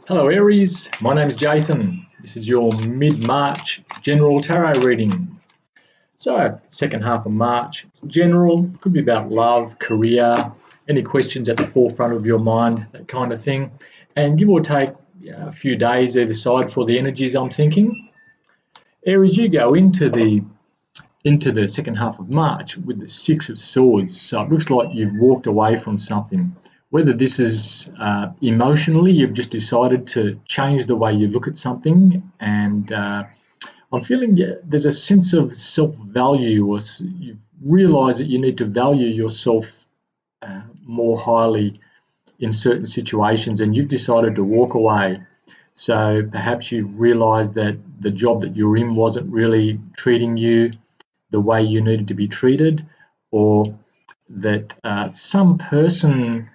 Hello Aries, my name is Jason. This is your mid-March general tarot reading. So, second half of March, general, could be about love, career, any questions at the forefront of your mind, that kind of thing. And give or take a few days either side for the energies I'm thinking. Aries, you go into the second half of March with the Six of Swords. So it looks like you've walked away from something. Whether this is emotionally, you've just decided to change the way you look at something, and I'm feeling there's a sense of self-value, or you've realised that you need to value yourself more highly in certain situations, and you've decided to walk away. So perhaps you realised that the job that you're in wasn't really treating you the way you needed to be treated, or that some person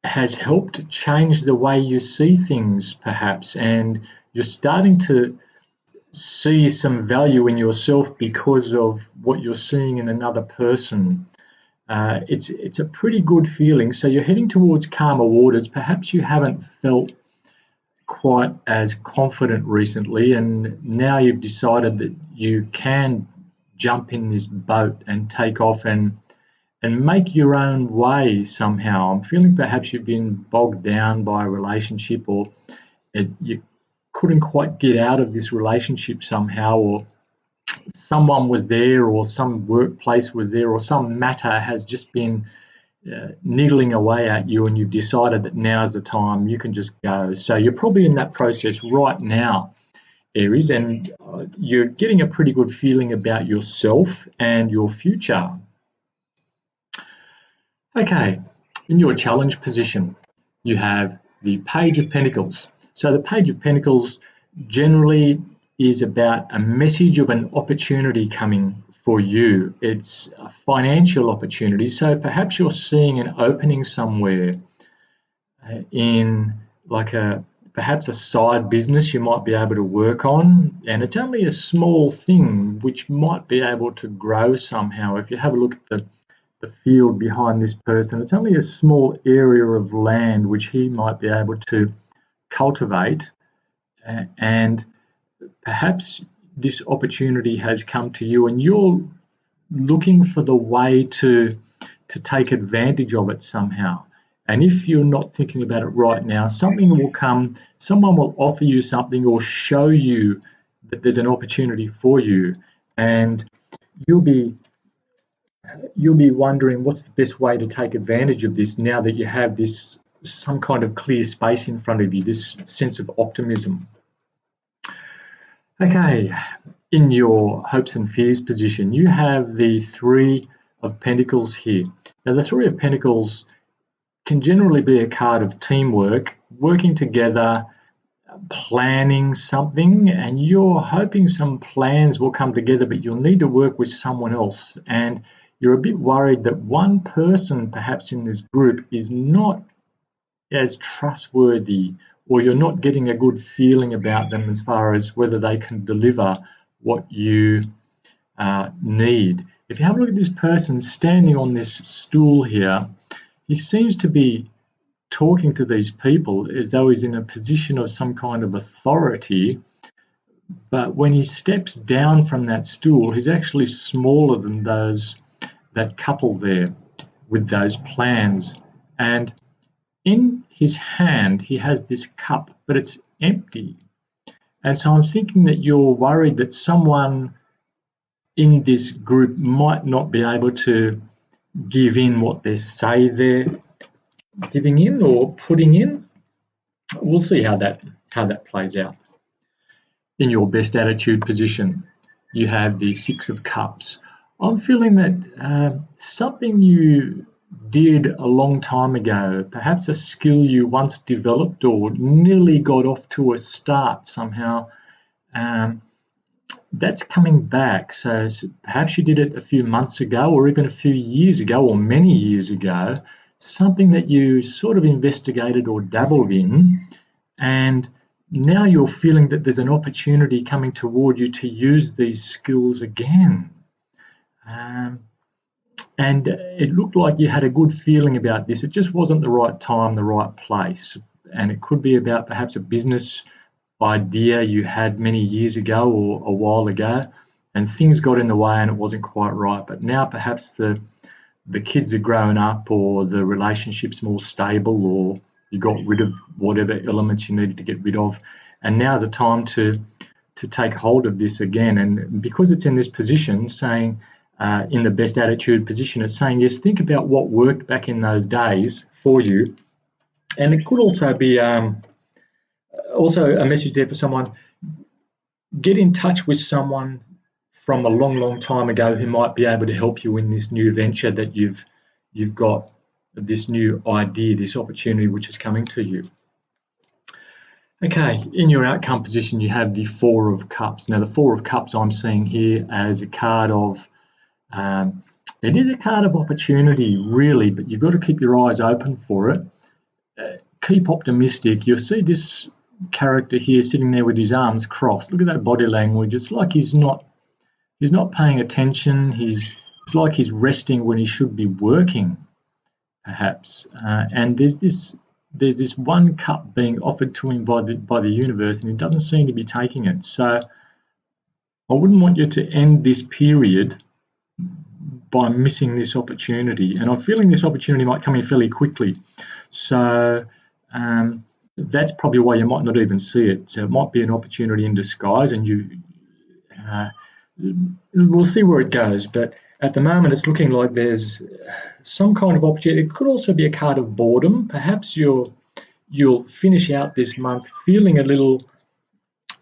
has helped change the way you see things, perhaps, and you're starting to see some value in yourself because of what you're seeing in another person. It's a pretty good feeling. So you're heading towards calmer waters. Perhaps you haven't felt quite as confident recently, and now you've decided that you can jump in this boat and take off and make your own way somehow. I'm feeling perhaps you've been bogged down by a relationship, or you couldn't quite get out of this relationship somehow, or someone was there, or some workplace was there, or some matter has just been niggling away at you, and you've decided that now's the time you can just go. So you're probably in that process right now, Aries, and you're getting a pretty good feeling about yourself and your future. Okay, in your challenge position, you have the Page of Pentacles. So the Page of Pentacles generally is about a message of an opportunity coming for you. It's a financial opportunity. So perhaps you're seeing an opening somewhere in like perhaps a side business you might be able to work on, and it's only a small thing which might be able to grow somehow. If you have a look at the field behind this person, it's only a small area of land which he might be able to cultivate, and perhaps this opportunity has come to you and you're looking for the way to take advantage of it somehow. And if you're not thinking about it right now, something will come, someone will offer you something or show you that there's an opportunity for you, and you'll be wondering what's the best way to take advantage of this now that you have this some kind of clear space in front of you, this sense of optimism. Okay, in your hopes and fears position, you have the Three of Pentacles here. Now, the Three of Pentacles can generally be a card of teamwork, working together, planning something, and you're hoping some plans will come together, but you'll need to work with someone else. And you're a bit worried that one person perhaps in this group is not as trustworthy, or you're not getting a good feeling about them as far as whether they can deliver what you need. If you have a look at this person standing on this stool here, he seems to be talking to these people as though he's in a position of some kind of authority, but when he steps down from that stool, he's actually smaller than that couple there with those plans. And in his hand, he has this cup, but it's empty. And so I'm thinking that you're worried that someone in this group might not be able to give in what they say they're giving in or putting in. We'll see how that plays out. In your best attitude position, you have the Six of Cups. I'm feeling that something you did a long time ago, perhaps a skill you once developed or nearly got off to a start somehow, that's coming back. So perhaps you did it a few months ago, or even a few years ago, or many years ago, something that you sort of investigated or dabbled in, and now you're feeling that there's an opportunity coming toward you to use these skills again. And it looked like you had a good feeling about this. It just wasn't the right time, the right place. and it could be about perhaps a business idea you had many years ago or a while ago, and things got in the way and it wasn't quite right. But now perhaps the kids are grown up, or the relationship's more stable, or you got rid of whatever elements you needed to get rid of, and now's the time to take hold of this again. And because it's in this position, saying in the best attitude position, it's saying, yes, think about what worked back in those days for you. And it could also be also a message there for someone. Get in touch with someone from a long time ago who might be able to help you in this new venture that you've got, this new idea, this opportunity which is coming to you. Okay, in your outcome position, you have the Four of Cups. Now, the Four of Cups I'm seeing here as a card of, it is a card of opportunity, really, but you've got to keep your eyes open for it. Keep optimistic. You'll see this character here sitting there with his arms crossed. Look at that body language. It's like he's not paying attention. It's like he's resting when he should be working, perhaps. And there's this one cup being offered to him by the universe, and he doesn't seem to be taking it. So I wouldn't want you to end this period by missing this opportunity. And I'm feeling this opportunity might come in fairly quickly. So that's probably why you might not even see it. So it might be an opportunity in disguise, and we'll see where it goes. But at the moment, it's looking like there's some kind of opportunity. It could also be a card of boredom. Perhaps you'll finish out this month feeling a little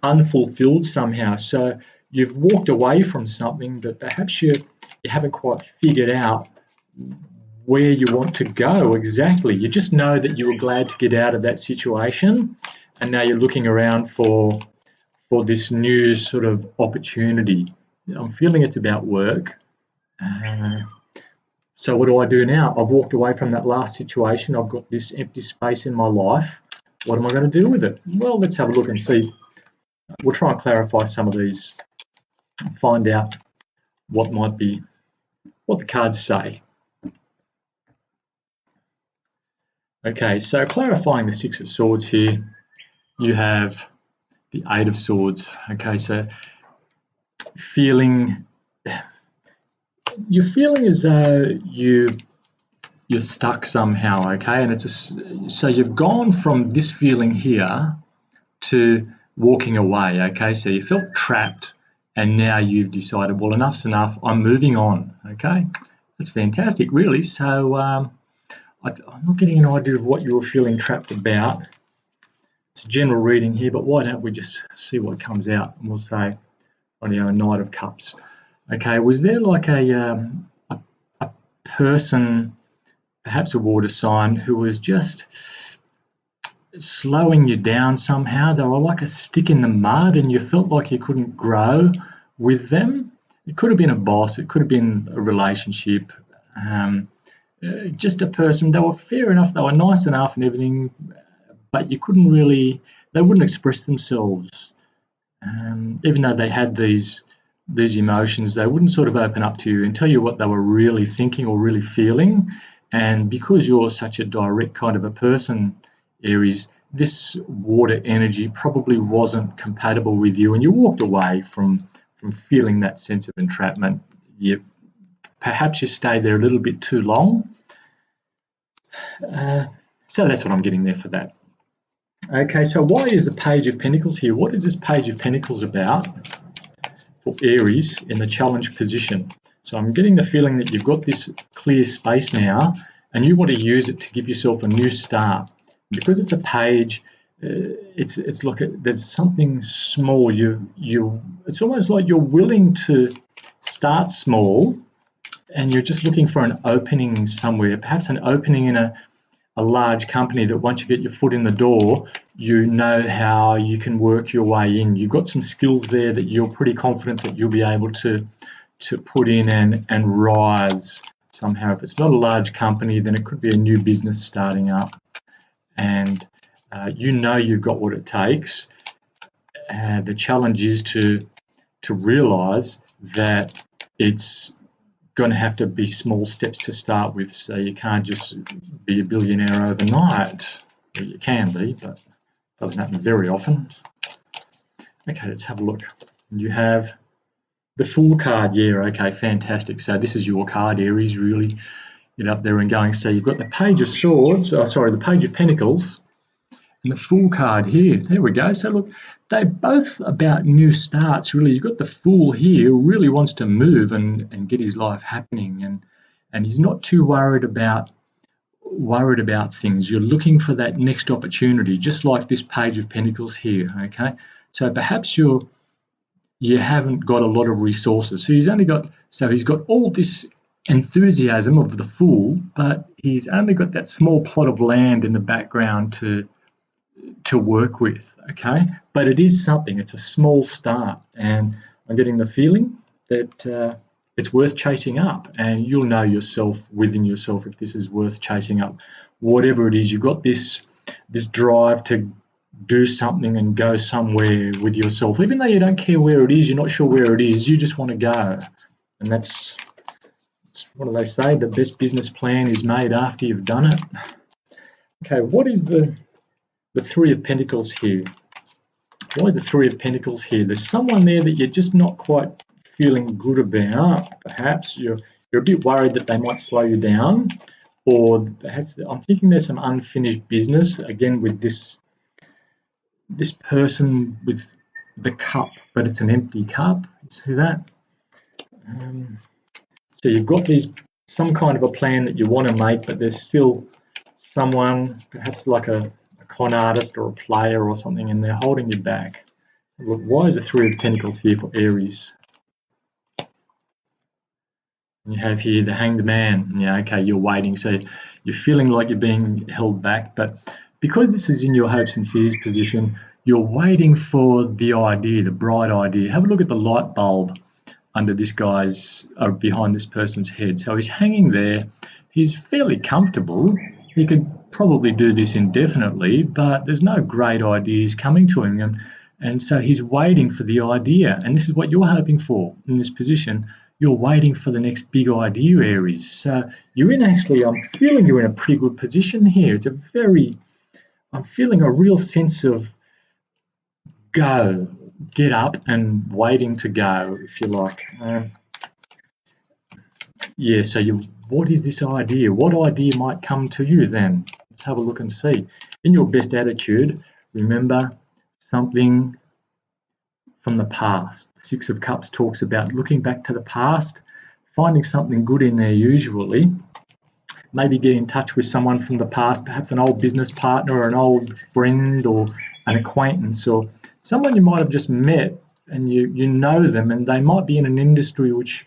unfulfilled somehow. So you've walked away from something, but perhaps you haven't quite figured out where you want to go exactly. You just know that you were glad to get out of that situation, and now you're looking around for this new sort of opportunity. I'm feeling it's about work. So what do I do now? I've walked away from that last situation. I've got this empty space in my life. What am I going to do with it? Well, let's have a look and see. We'll try and clarify some of these, find out what the cards say. Okay, so clarifying the Six of Swords here, you have the Eight of Swords. Okay, so you're feeling as though you're stuck somehow. Okay, and so you've gone from this feeling here to walking away. Okay, so you felt trapped, and now you've decided, well, enough's enough. I'm moving on. Okay, that's fantastic, really. So I'm not getting an idea of what you were feeling trapped about. It's a general reading here, but why don't we just see what comes out, and we'll say, a Knight of Cups. Okay, was there like a person, perhaps a water sign, who was just slowing you down somehow? They were like a stick in the mud, and you felt like you couldn't grow with them. It could have been a boss, it could have been a relationship, just a person. They were fair enough, they were nice enough and everything, but you couldn't really, they wouldn't express themselves. Even though they had these emotions, they wouldn't sort of open up to you and tell you what they were really thinking or really feeling. And because you're such a direct kind of a person, Aries, this water energy probably wasn't compatible with you, and you walked away from feeling that sense of entrapment. Perhaps you stayed there a little bit too long. So that's what I'm getting there for that. Okay, so why is the Page of Pentacles here? What is this Page of Pentacles about for Aries in the challenge position? So I'm getting the feeling that you've got this clear space now, and you want to use it to give yourself a new start. Because it's a page, it's like there's something small. It's almost like you're willing to start small, and you're just looking for an opening somewhere, perhaps an opening in a large company that once you get your foot in the door, you know how you can work your way in. You've got some skills there that you're pretty confident that you'll be able to put in and rise somehow. If it's not a large company, then it could be a new business starting up. And you know you've got what it takes. The challenge is to realise that it's going to have to be small steps to start with. So you can't just be a billionaire overnight. Well, you can be, but it doesn't happen very often. Okay, let's have a look. You have the Fool card. Yeah, okay, fantastic. So this is your card, Aries, really get up there and going. So you've got the Page of Swords, the Page of Pentacles, and the Fool card here. There we go. So look, they're both about new starts, really. You've got the Fool here who really wants to move and get his life happening, and he's not too worried about things. You're looking for that next opportunity, just like this Page of Pentacles here, okay? So perhaps you haven't got a lot of resources. So he's got all this enthusiasm of the Fool, but he's only got that small plot of land in the background to work with, okay? But it is something. It's a small start, and I'm getting the feeling that it's worth chasing up, and you'll know yourself within yourself if this is worth chasing up. Whatever it is, you've got this drive to do something and go somewhere with yourself, even though you don't care where it is, you're not sure where it is, you just want to go. And that's what do they say? The best business plan is made after you've done it. Okay, what is the Three of Pentacles here? Why is the Three of Pentacles here? There's someone there that you're just not quite feeling good about. Perhaps you're a bit worried that they might slow you down, or perhaps I'm thinking there's some unfinished business again with this person with the cup, but it's an empty cup. You see that? So you've got some kind of a plan that you want to make, but there's still someone, perhaps like a con artist or a player or something, and they're holding you back. Look, why is the Three of Pentacles here for Aries? And you have here the Hanged Man. Yeah, okay, you're waiting. So you're feeling like you're being held back, but because this is in your hopes and fears position, you're waiting for the idea, the bright idea. Have a look at the light bulb under this guy's, behind this person's head. So he's hanging there. He's fairly comfortable. He could probably do this indefinitely, but there's no great ideas coming to him. And so he's waiting for the idea. And this is what you're hoping for in this position. You're waiting for the next big idea, Aries. So I'm feeling you're in a pretty good position here. I'm feeling a real sense of get up and waiting to go, if you like. Yeah, so what is this idea? What idea might come to you then? Let's have a look and see. In your best attitude, remember something from the past. The Six of Cups talks about looking back to the past, finding something good in there usually. Maybe get in touch with someone from the past, perhaps an old business partner or an old friend or an acquaintance or someone you might have just met and you know them, and they might be in an industry which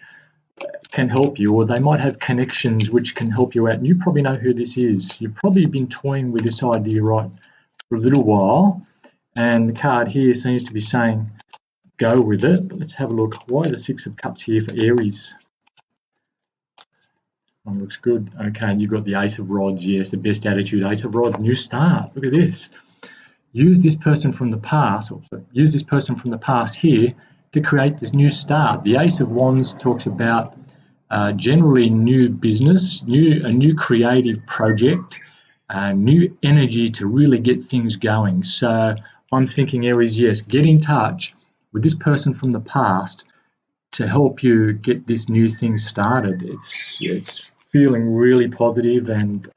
can help you, or they might have connections which can help you out, and you probably know who this is. You've probably been toying with this idea right for a little while, and the card here seems to be saying go with it. But let's have a look. Why is the Six of Cups here for Aries? One looks good. Okay, and you've got the Ace of Rods. Yes, the best attitude, Ace of Rods, new start. Look at this. Use this person from the past, here to create this new start. The Ace of Wands talks about generally new business, a new creative project, new energy to really get things going. So I'm thinking, Aries, yes, get in touch with this person from the past to help you get this new thing started. It's feeling really positive, and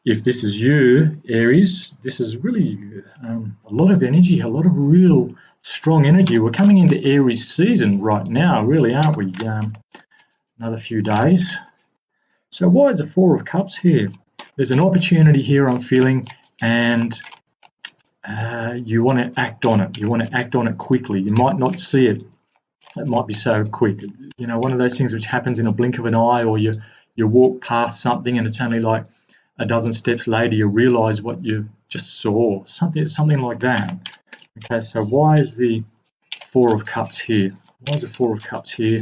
if this is you, Aries, this is really a lot of energy, a lot of real strong energy. We're coming into Aries season right now, really, aren't we? Another few days. So why is the Four of Cups here? There's an opportunity here I'm feeling, and you want to act on it. You want to act on it quickly. You might not see it. It might be so quick. You know, one of those things which happens in a blink of an eye, or you walk past something and it's only like a dozen steps later you realise what you just saw. Something like that. Okay, so why is the Four of Cups here? Why is the Four of Cups here?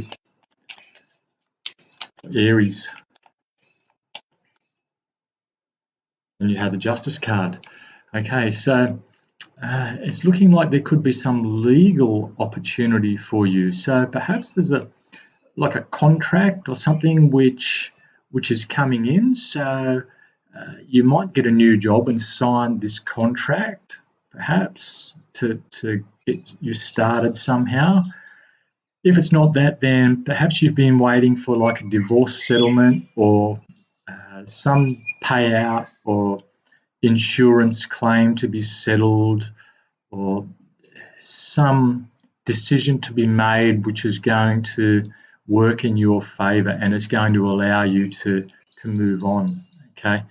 Aries. And you have the Justice card. Okay, so it's looking like there could be some legal opportunity for you. So perhaps there's a contract or something which is coming in. So You might get a new job and sign this contract, perhaps, to get you started somehow. If it's not that, then perhaps you've been waiting for like a divorce settlement or some payout or insurance claim to be settled or some decision to be made which is going to work in your favour and is going to allow you to move on. Okay,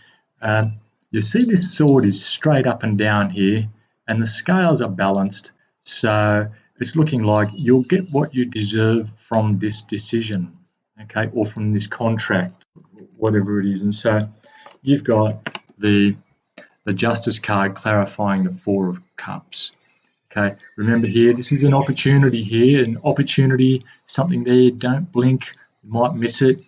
you see this sword is straight up and down here and the scales are balanced, so it's looking like you'll get what you deserve from this decision, okay, or from this contract, whatever it is. And so you've got the Justice card clarifying the Four of Cups. Okay, remember here, this is an opportunity here, an opportunity, something there, don't blink, you might miss it,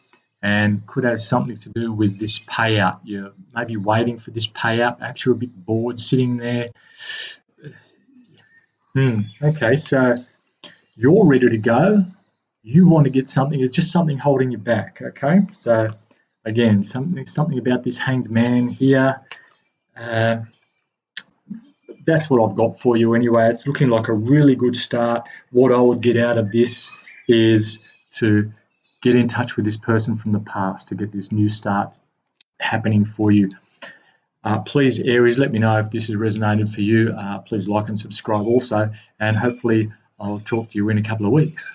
and could have something to do with this payout. You're maybe waiting for this payout, perhaps you're a bit bored sitting there. Okay, so you're ready to go. You want to get something, there's just something holding you back, okay? So again, something about this Hanged Man here. That's what I've got for you anyway. It's looking like a really good start. What I would get out of this is to get in touch with this person from the past to get this new start happening for you. Please, Aries, let me know if this has resonated for you. Please like and subscribe also, and hopefully I'll talk to you in a couple of weeks.